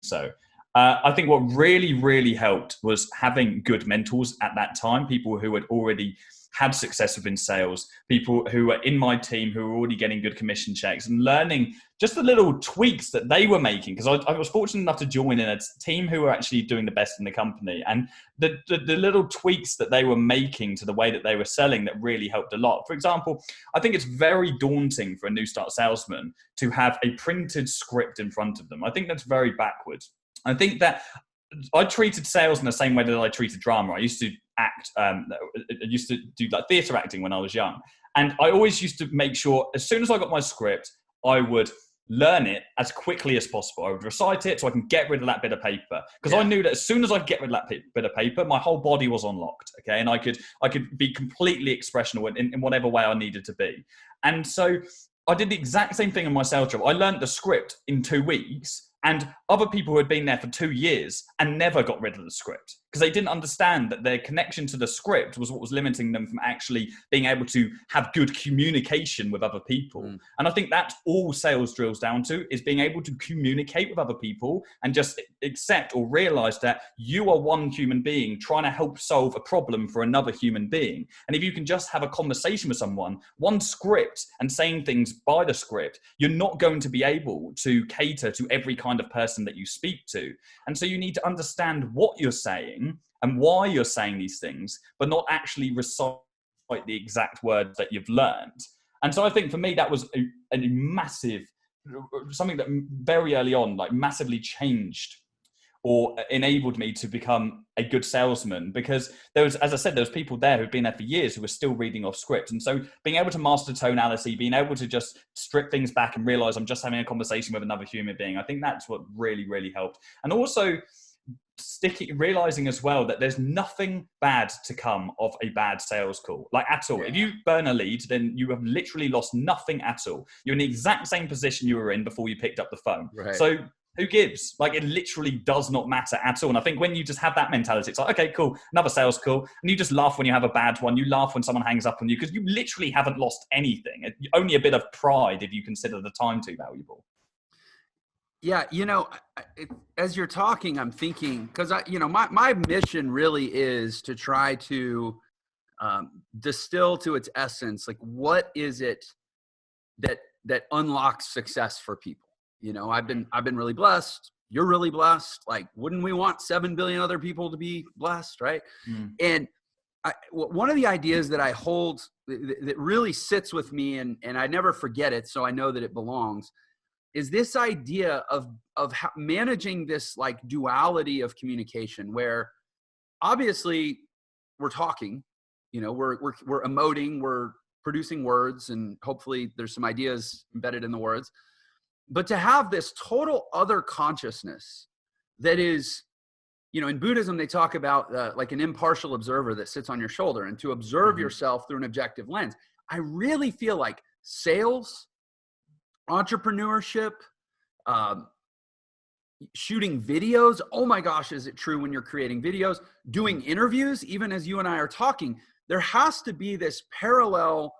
so. I think what really, really helped was having good mentors at that time, people who had already had success within sales, people who were in my team who were already getting good commission checks, and learning just the little tweaks that they were making. Because I was fortunate enough to join in a team who were actually doing the best in the company, and the little tweaks that they were making to the way that they were selling that really helped a lot. For example, I think it's very daunting for a new start salesman to have a printed script in front of them. I think that's very backwards. I think that I treated sales in the same way that I treated drama. I used to act, I used to do like theater acting when I was young. And I always used to make sure, as soon as I got my script, I would learn it as quickly as possible. I would recite it so I can get rid of that bit of paper. Because I knew that as soon as I could get rid of that bit of paper, my whole body was unlocked. Okay. And I could be completely expressional in whatever way I needed to be. And so I did the exact same thing in my sales job. I learned the script in 2 weeks. And other people who had been there for 2 years and never got rid of the script, because they didn't understand that their connection to the script was what was limiting them from actually being able to have good communication with other people. And I think that's all sales drills down to, is being able to communicate with other people and just accept or realize that you are one human being trying to help solve a problem for another human being. And if you can just have a conversation with someone, one script, and saying things by the script, you're not going to be able to cater to every kind of person that you speak to. And so you need to understand what you're saying and why you're saying these things, but not actually recite the exact words that you've learned. And so I think for me, that was a massive, something that very early on, like massively changed or enabled me to become a good salesman, because there was, as I said, there was people there who've been there for years who were still reading off script. And so being able to master tonality, being able to just strip things back and realize I'm just having a conversation with another human being, I think that's what really, really helped. And also realizing as well that there's nothing bad to come of a bad sales call, like at all. If you burn a lead, then you have literally lost nothing at all. You're in the exact same position you were in before you picked up the phone. Right. So who gives? Like, it literally does not matter at all. And I think when you just have that mentality, it's like, okay, cool, another sales call. And you just laugh when you have a bad one. You laugh when someone hangs up on you, because you literally haven't lost anything. Only a bit of pride if you consider the time too valuable. Yeah, as you're talking, I'm thinking, because my mission really is to try to distill to its essence, like, what is it that unlocks success for people? I've been really blessed. You're really blessed. Like, wouldn't we want 7 billion other people to be blessed, right? And one of the ideas that I hold that really sits with me, and I never forget it, so I know that it belongs, is this idea of managing this like duality of communication, where obviously we're talking, we're emoting, we're producing words, and hopefully there's some ideas embedded in the words, but to have this total other consciousness that is, in Buddhism, they talk about like an impartial observer that sits on your shoulder, and to observe yourself through an objective lens. I really feel like sales, entrepreneurship, shooting videos. Oh my gosh, is it true when you're creating videos, doing interviews, even as you and I are talking, there has to be this parallel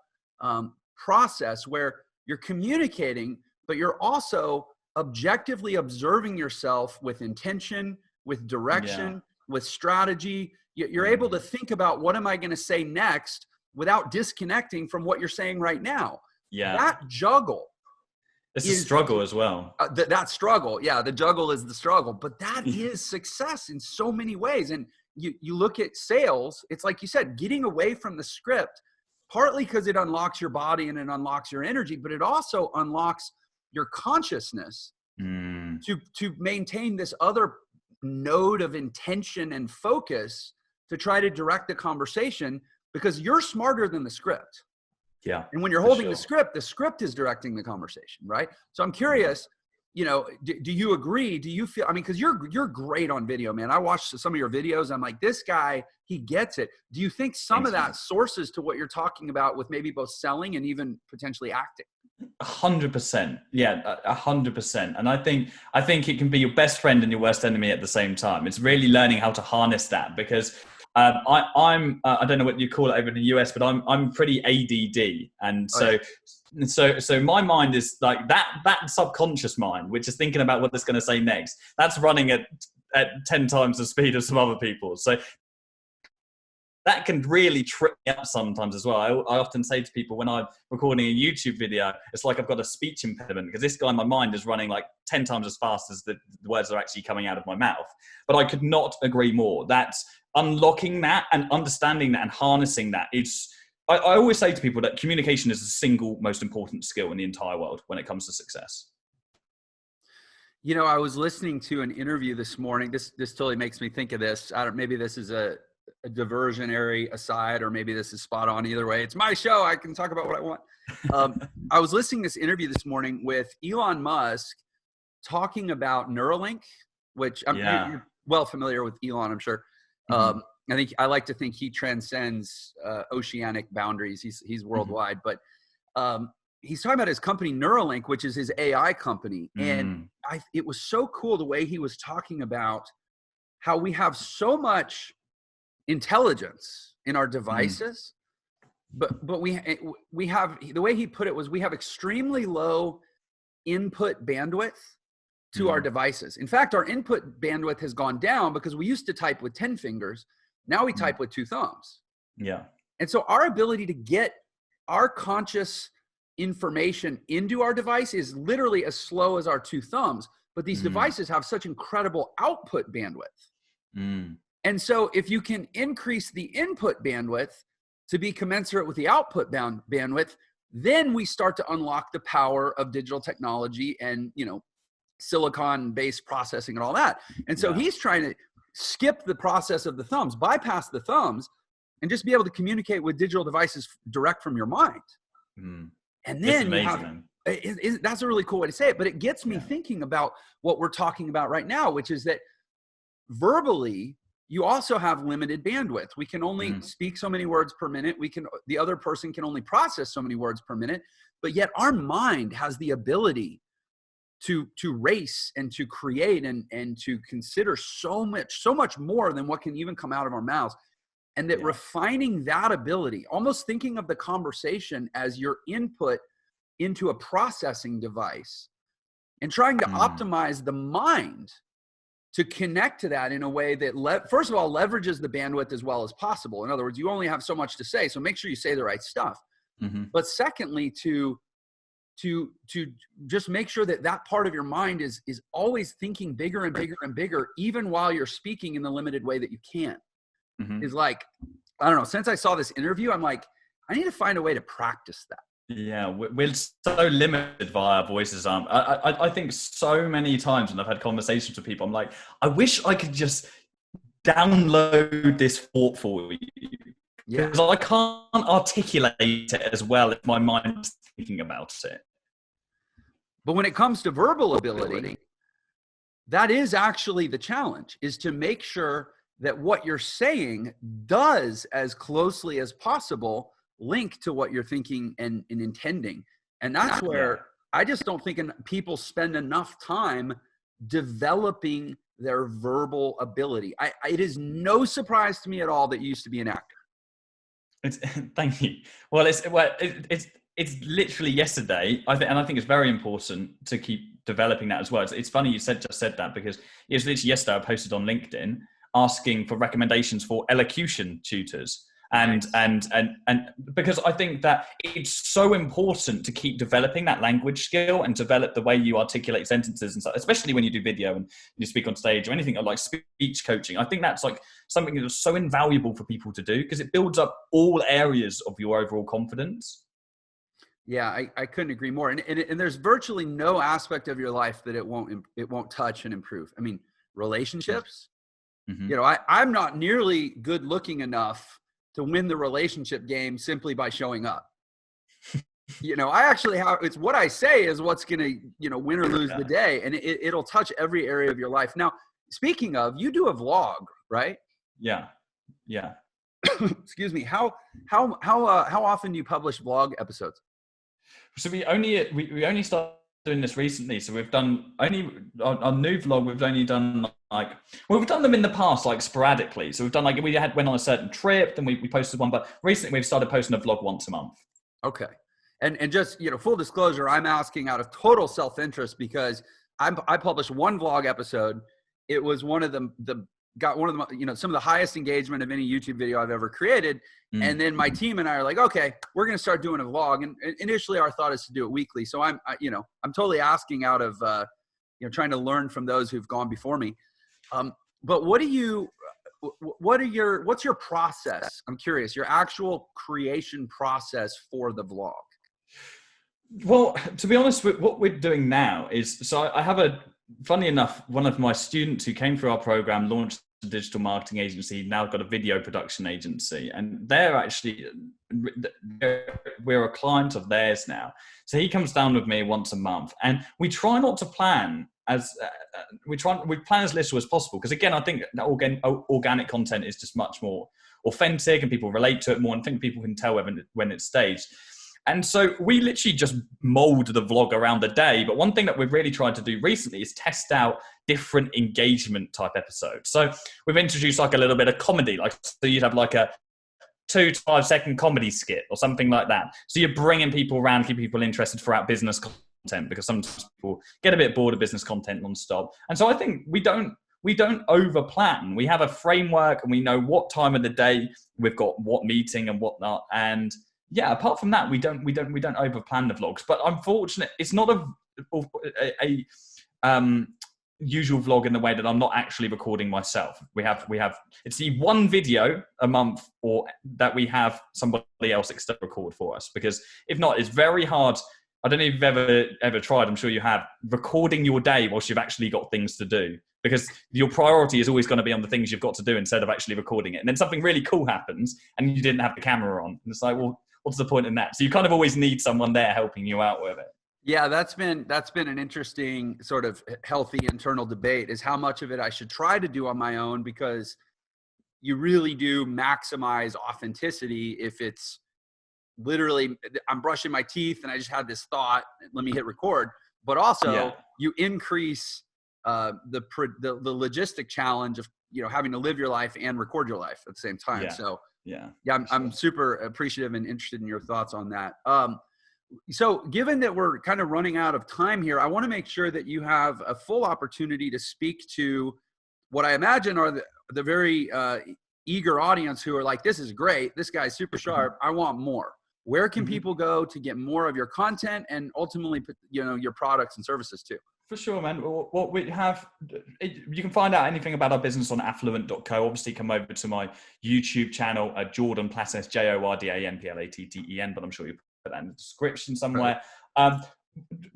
process where you're communicating, but you're also objectively observing yourself with intention, with direction, with strategy. You're able to think about, what am I going to say next, without disconnecting from what you're saying right now. That juggle. It's a struggle as well. That struggle. Yeah, the juggle is the struggle. But that is success in so many ways. And you look at sales, it's like you said, getting away from the script, partly because it unlocks your body and it unlocks your energy, but it also unlocks your consciousness to maintain this other node of intention and focus to try to direct the conversation, because you're smarter than the script. Yeah. And when you're holding the script is directing the conversation, right? So I'm curious, do you agree? Do you feel, because you're great on video, man. I watched some of your videos. I'm like, this guy, he gets it. Do you think some of that sources to what you're talking about with maybe both selling and even potentially acting? 100%. Yeah, 100%. And I think it can be your best friend and your worst enemy at the same time. It's really learning how to harness that, because I'm I don't know what you call it over in the US, but I'm pretty ADD, and so my mind is like that subconscious mind, which is thinking about what it's going to say next. That's running at 10 times the speed of some other people. So that can really trip me up sometimes as well. I often say to people when I'm recording a YouTube video, it's like I've got a speech impediment, because this guy in my mind is running like 10 times as fast as the words are actually coming out of my mouth. But I could not agree more. That's unlocking that and understanding that and harnessing that. I always say to people that communication is the single most important skill in the entire world when it comes to success. I was listening to an interview this morning. This totally makes me think of this. Maybe this is a diversionary aside, or maybe this is spot on. Either way, it's my show. I can talk about what I want. I was listening to this interview this morning with Elon Musk talking about Neuralink, which you're well familiar with Elon, I'm sure. I like to think he transcends oceanic boundaries. He's worldwide, but he's talking about his company Neuralink, which is his AI company. And it was so cool the way he was talking about how we have so much intelligence in our devices, but we have, the way he put it was, we have extremely low input bandwidth to our devices. In fact, our input bandwidth has gone down because we used to type with 10 fingers. Now we type with 2 thumbs. Yeah. And so our ability to get our conscious information into our device is literally as slow as our 2 thumbs. But these devices have such incredible output bandwidth. And so if you can increase the input bandwidth to be commensurate with the output bandwidth, then we start to unlock the power of digital technology and, silicon-based processing and all that. And so he's trying to skip the process of the thumbs, bypass the thumbs, and just be able to communicate with digital devices direct from your mind. And then that's a really cool way to say it, but it gets me thinking about what we're talking about right now, which is that verbally, you also have limited bandwidth. We can only speak so many words per minute. The other person can only process so many words per minute, but yet our mind has the ability to race and to create and to consider so much more than what can even come out of our mouths. And that refining that ability, almost thinking of the conversation as your input into a processing device, and trying to optimize the mind to connect to that in a way that, first of all, leverages the bandwidth as well as possible. In other words, you only have so much to say, so make sure you say the right stuff. But secondly, to just make sure that that part of your mind is always thinking bigger and bigger and bigger, even while you're speaking in the limited way that you can. Is like, I don't know, since I saw this interview, I'm like, I need to find a way to practice that. Yeah, we're so limited via voices. I think so many times when I've had conversations with people, I'm like, I wish I could just download this thought for you. Because I can't articulate it as well if my mind's thinking about it. But when it comes to verbal ability, that is actually the challenge, is to make sure that what you're saying does as closely as possible link to what you're thinking and intending. And that's where I just don't think people spend enough time developing their verbal ability. It is no surprise to me at all that you used to be an actor. Thank you. Well, it's literally yesterday. I think it's very important to keep developing that as well. It's funny you just said that, because it was literally yesterday I posted on LinkedIn asking for recommendations for elocution tutors. And because I think that it's so important to keep developing that language skill and develop the way you articulate sentences and stuff, especially when you do video and you speak on stage or anything like speech coaching. I think that's like something that's so invaluable for people to do, because it builds up all areas of your overall confidence. Yeah, I couldn't agree more. And there's virtually no aspect of your life that it won't touch and improve. I mean, relationships, you know, I'm not nearly good looking enough to win the relationship game simply by showing up. You know, I actually have, it's what I say is what's going to, you know, win or lose the day. And it'll touch every area of your life. Now, speaking of, you do a vlog, right? Yeah. Yeah. Excuse me. How often do you publish vlog episodes? So we only started doing this recently. So we've done our new vlog. We've only done we've done them in the past, like sporadically. So we've done went on a certain trip, then we posted one, but recently we've started posting a vlog once a month. Okay. And just, you know, full disclosure, I'm asking out of total self-interest because I published one vlog episode. It was one of the you know, some of the highest engagement of any YouTube video I've ever created. And then my team and I are like, okay, we're going to start doing a vlog. And initially our thought is to do it weekly. So I'm totally asking out of, you know, trying to learn from those who've gone before me. But what's your process? I'm curious, your actual creation process for the vlog. Well, to be honest, what we're doing now is, so I have funny enough, one of my students who came through our program launched a digital marketing agency, now got a video production agency, and we're a client of theirs now. So he comes down with me once a month, and we try not to plan we plan as little as possible, because again, I think that organic content is just much more authentic and people relate to it more, and I think people can tell when it's staged. And so we literally just mold the vlog around the day. But one thing that we've really tried to do recently is test out different engagement type episodes. So we've introduced like a little bit of comedy, like so you'd have like a 2 to 5 second comedy skit or something like that. So you're bringing people around, keep people interested throughout business content, because sometimes people get a bit bored of business content nonstop. And so I think we don't over plan. We have a framework and we know what time of the day we've got what meeting and whatnot. And yeah, apart from that, we don't over plan the vlogs. But I'm fortunate; it's not a usual vlog in the way that I'm not actually recording myself. We have it's the one video a month, or that we have somebody else extra record for us. Because if not, it's very hard I don't know if you've ever tried, I'm sure you have, recording your day whilst you've actually got things to do. Because your priority is always going to be on the things you've got to do instead of actually recording it. And then something really cool happens and you didn't have the camera on. And it's like, well, what's the point in that? So you kind of always need someone there helping you out with it. Yeah, that's been an interesting sort of healthy internal debate, is how much of it I should try to do on my own, because you really do maximize authenticity if it's literally I'm brushing my teeth and I just had this thought, let me hit record. But also you increase the logistic challenge of, you know, having to live your life and record your life at the same time. So I'm super appreciative and interested in your thoughts on that. So given that we're kind of running out of time here, I want to make sure that you have a full opportunity to speak to what I imagine are the very eager audience who are like, this is great, this guy's super sharp, I want more. Where can people go to get more of your content and ultimately, you know, your products and services too? For sure, man. What we have, you can find out anything about our business on affluent.co. Obviously, come over to my YouTube channel, Jordan Platten, Jordan Platten, but I'm sure you put that in the description somewhere.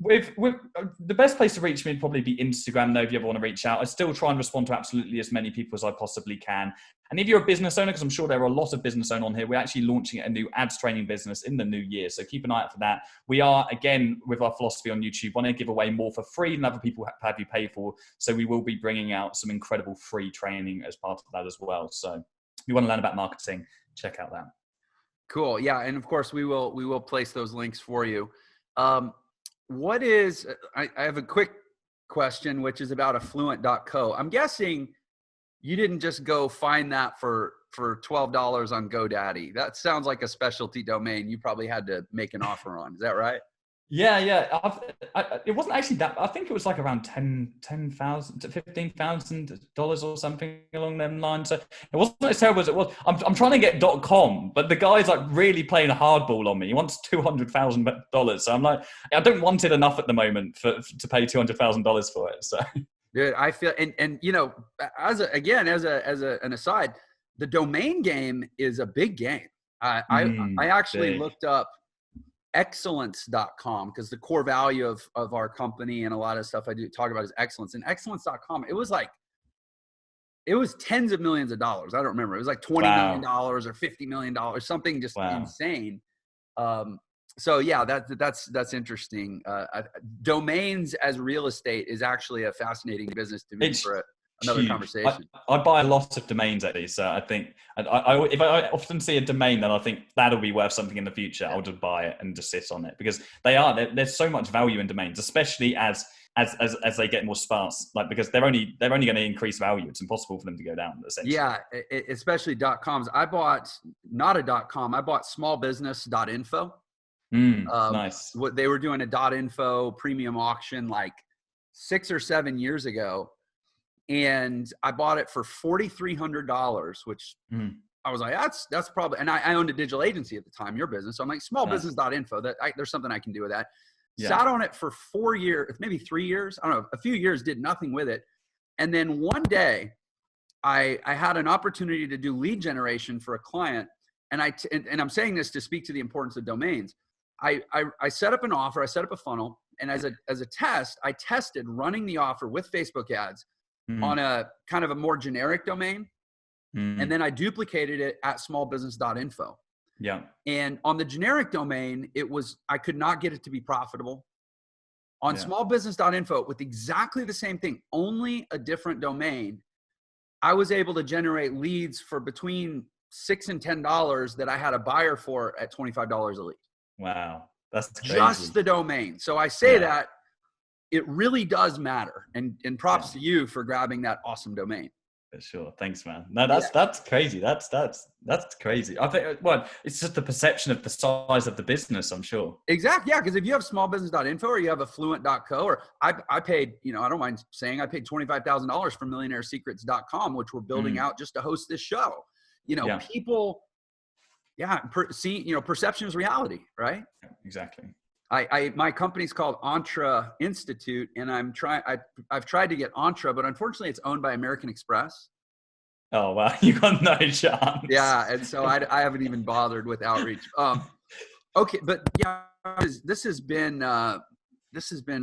With the best place to reach me would probably be Instagram, though, if you ever want to reach out. I still try and respond to absolutely as many people as I possibly can. And if you're a business owner, because I'm sure there are a lot of business owners on here, we're actually launching a new ads training business in the new year. So keep an eye out for that. We are, again, with our philosophy on YouTube, want to give away more for free than other people have you pay for. So we will be bringing out some incredible free training as part of that as well. So if you want to learn about marketing, check out that. Cool. Yeah. And of course we will place those links for you. I have a quick question, which is about affluent.co. I'm guessing you didn't just go find that for $12 on GoDaddy. That sounds like a specialty domain you probably had to make an offer on. Is that right? Yeah. It wasn't actually that. I think it was like around $10,000 to $15,000 or something along them lines. So it wasn't as terrible as it was. I'm trying to get .com, but the guy's like really playing a hardball on me. He wants $200,000. So I'm like, I don't want it enough at the moment to pay $200,000 for it. So. Dude, I feel, and you know, as an aside, the domain game is a big game. I actually looked up excellence.com because the core value of our company and a lot of stuff I do talk about is excellence. And excellence.com, it was tens of millions of dollars. I don't remember. It was like $20 million or $50 million, something just insane. So yeah, that's interesting. Domains as real estate is actually a fascinating business to me for another huge conversation. I buy a lot of domains at least. So I think if I often see a domain that I think that'll be worth something in the future, I'll just buy it and just sit on it, because there's so much value in domains, especially as they get more sparse, like, because they're only going to increase value. It's impossible for them to go down, essentially. Yeah, especially .coms. I bought not a .com. I bought smallbusiness.info. Nice. What they were doing a .info premium auction like 6 or 7 years ago. And I bought it for $4,300, which I was like, that's probably, and I owned a digital agency at the time, your business. So I'm like, smallbusiness.info, there's something I can do with that. Yeah. Sat on it for 4 years, maybe 3 years. I don't know, a few years, did nothing with it. And then one day I had an opportunity to do lead generation for a client. And I'm saying this to speak to the importance of domains. I set up an offer, I set up a funnel. And as a test, I tested running the offer with Facebook ads on a kind of a more generic domain. And then I duplicated it at smallbusiness.info. Yeah. And on the generic domain, I could not get it to be profitable. On smallbusiness.info, with exactly the same thing, only a different domain, I was able to generate leads for between $6 and $10 that I had a buyer for at $25 a lead. Wow. That's crazy. Just the domain. So I say that it really does matter. And props to you for grabbing that awesome domain. For sure. Thanks, man. No, that's crazy. That's crazy. I think, it's just the perception of the size of the business, I'm sure. Exactly. Yeah. Because if you have smallbusiness.info or you have affluent.co, or I paid, I don't mind saying I paid $25,000 for millionairesecrets.com, which we're building out just to host this show. People, perception is reality, right? Exactly. My company's called Entra Institute, and I've tried to get Entra, but unfortunately it's owned by American Express. Oh, wow. You got no chance. Yeah. And so I haven't even bothered with outreach. Okay. But yeah, this has been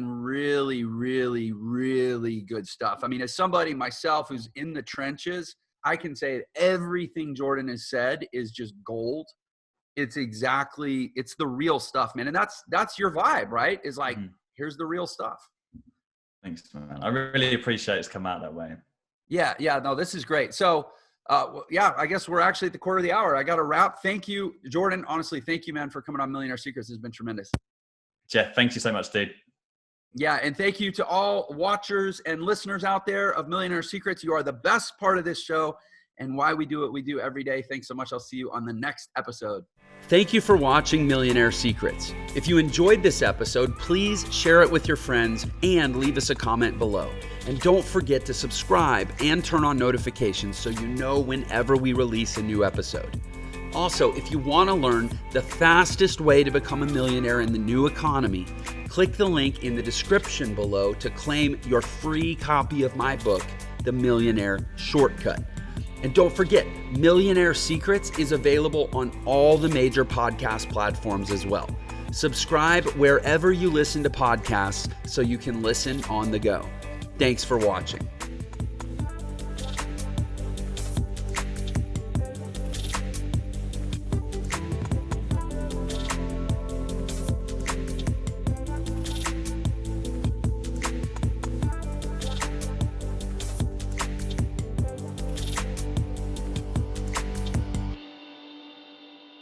really, really, really good stuff. I mean, as somebody myself who's in the trenches, I can say that everything Jordan has said is just gold. It's the real stuff, man. And that's your vibe, right? Is like, here's the real stuff. Thanks, man. I really appreciate it's come out that way. Yeah. No, this is great. So, I guess we're actually at the quarter of the hour. I got to wrap. Thank you, Jordan. Honestly, thank you, man, for coming on Millionaire Secrets. It's been tremendous. Jeff, thank you so much, dude. Yeah, and thank you to all watchers and listeners out there of Millionaire Secrets. You are the best part of this show and why we do what we do every day. Thanks so much. I'll see you on the next episode. Thank you for watching Millionaire Secrets. If you enjoyed this episode, please share it with your friends and leave us a comment below. And don't forget to subscribe and turn on notifications so you know whenever we release a new episode. Also, if you want to learn the fastest way to become a millionaire in the new economy, click the link in the description below to claim your free copy of my book, The Millionaire Shortcut. And don't forget, Millionaire Secrets is available on all the major podcast platforms as well. Subscribe wherever you listen to podcasts so you can listen on the go. Thanks for watching.